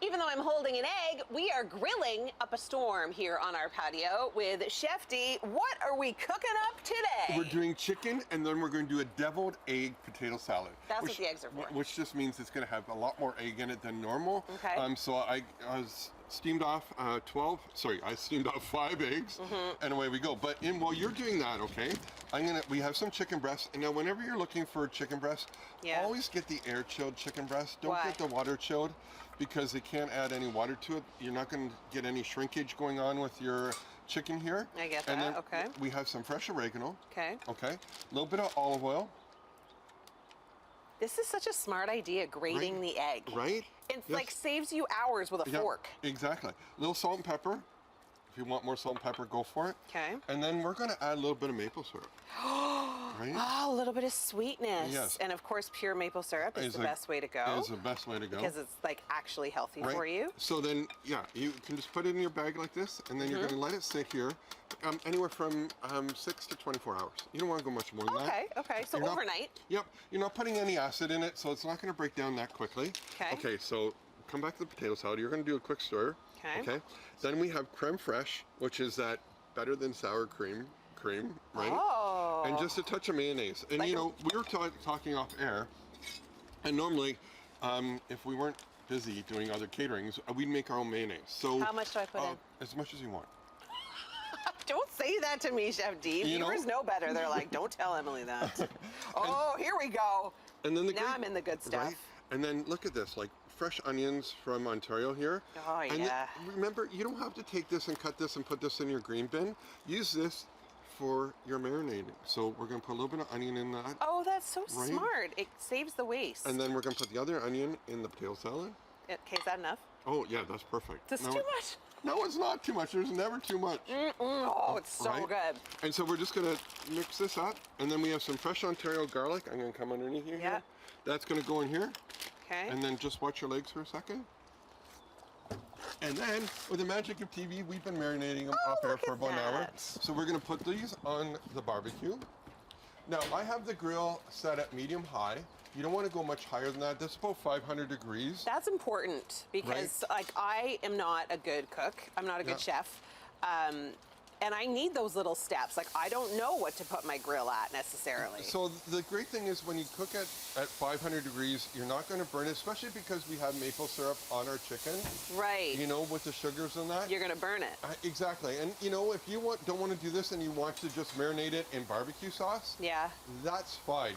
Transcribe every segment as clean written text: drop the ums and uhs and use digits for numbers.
Even though I'm holding an egg, we are grilling up a storm here on our patio with Chef D. What are we cooking up today? We're doing chicken, and then we're going to do a deviled egg potato salad. That's what the eggs are for. Which just means it's going to have a lot more egg in it than normal. Okay. So I steamed off 5 eggs, and away we go. But while you're doing that, okay, we have some chicken breasts, and now whenever you're looking for chicken breast, always get the air chilled chicken breast. Don't get the water chilled, because they can't add any water to it. You're not going to get any shrinkage going on with your chicken here. I get and that. Then okay. We have some fresh oregano. Okay. Okay. A little bit of olive oil. This is such a smart idea, grating the egg. Right? It's like saves you hours with a fork. Exactly. A little salt and pepper. If you want more salt and pepper, go for it. Okay. And then we're going to add a little bit of maple syrup. Right? Oh, a little bit of sweetness. Yes. And of course, pure maple syrup is the best way to go. Is the best way to go. Because it's like actually healthy for you. So then, you can just put it in your bag like this, and then you're going to let it sit here anywhere from 6 to 24 hours. You don't want to go much more than that. Okay. So overnight. Yep. You're not putting any acid in it, so it's not going to break down that quickly. Okay, so come back to the potato salad. You're going to do a quick stir. Okay. Then we have creme fraiche, which is that better than sour cream, right? Oh. And just a touch of mayonnaise. And we were talking off air, and normally, if we weren't busy doing other caterings, we'd make our own mayonnaise. So how much do I put in? As much as you want. Don't say that to me, Chef D. Viewers know better. They're like, don't tell Emily that. Here we go. And then now I'm in the good stuff. Right? And then look at this, like fresh onions from Ontario here. Oh, and remember, you don't have to take this and cut this and put this in your green bin. Use this for your marinating. So we're going to put a little bit of onion in that. Oh, that's so smart. It saves the waste. And then we're going to put the other onion in the potato salad. Okay, is that enough? Oh, yeah, that's perfect. That's too much. No, it's not too much. There's never too much. Oh, it's so good. And so we're just going to mix this up. And then we have some fresh Ontario garlic. I'm going to come underneath you here. That's going to go in here. Okay. And then just watch your legs for a second. And then, with the magic of TV, we've been marinating them off air for about an hour. So we're going to put these on the barbecue. Now, I have the grill set at medium-high. You don't want to go much higher than that. That's about 500 degrees. That's important because, I am not a good cook. I'm not a good chef. And I need those little steps. Like, I don't know what to put my grill at necessarily. So the great thing is when you cook it at 500 degrees, you're not going to burn it, especially because we have maple syrup on our chicken. Right. With the sugars and that. You're going to burn it. Exactly. And, if you don't want to do this and you want to just marinate it in barbecue sauce, that's fine.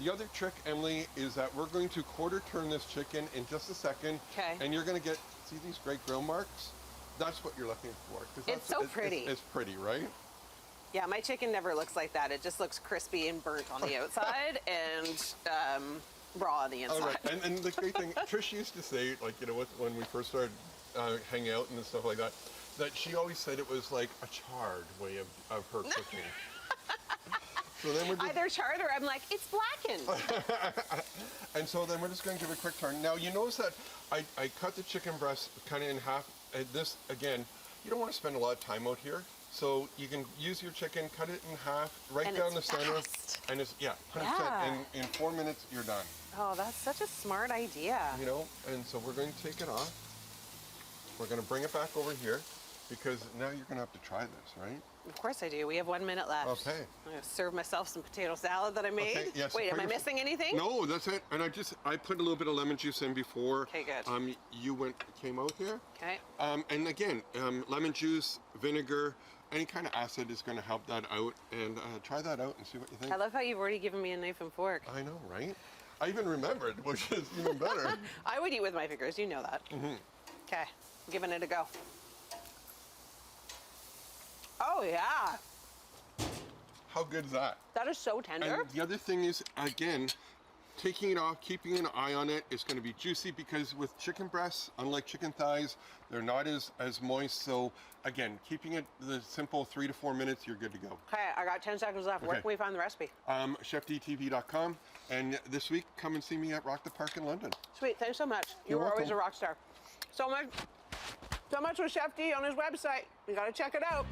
The other trick, Emily, is that we're going to quarter turn this chicken in just a second. Okay. And you're going to see these great grill marks? That's what you're looking for. It's so pretty. It's pretty, right? Yeah, my chicken never looks like that. It just looks crispy and burnt on the outside and raw on the inside. All right. And the great thing, Trish used to say, when we first started hanging out and stuff like that she always said it was like a charred way of her cooking. So then we're either charred or I'm like, it's blackened. And so then we're just going to give it a quick turn. Now, you notice that I cut the chicken breast kind of in half. This, again, you don't want to spend a lot of time out here. So you can use your chicken, cut it in half, down the center. And it's, 100%. In 4 minutes, you're done. Oh, that's such a smart idea. And so we're going to take it off. We're going to bring it back over here because now you're going to have to try this, right? Of course I do. We have 1 minute left. Okay. I'm going to serve myself some potato salad that I made. Okay, yes. Wait, am I missing anything? No, that's it. And I put a little bit of lemon juice in before. Okay, good. You came out here. Okay. And again, lemon juice, vinegar, any kind of acid is going to help that out. And try that out and see what you think. I love how you've already given me a knife and fork. I know, right? I even remembered, which is even better. I would eat with my fingers. You know that. Okay. Giving it a go. Oh, yeah. How good is that? That is so tender. And the other thing is, again, taking it off, keeping an eye on it, is going to be juicy because with chicken breasts, unlike chicken thighs, they're not as moist. So again, keeping it the simple 3 to 4 minutes, you're good to go. Okay, I got 10 seconds left. Where can we find the recipe? ChefDTV.com. And this week, come and see me at Rock the Park in London. Sweet, thanks so much. You're You're always welcome. a rock star. So much with Chef D on his website. You got to check it out.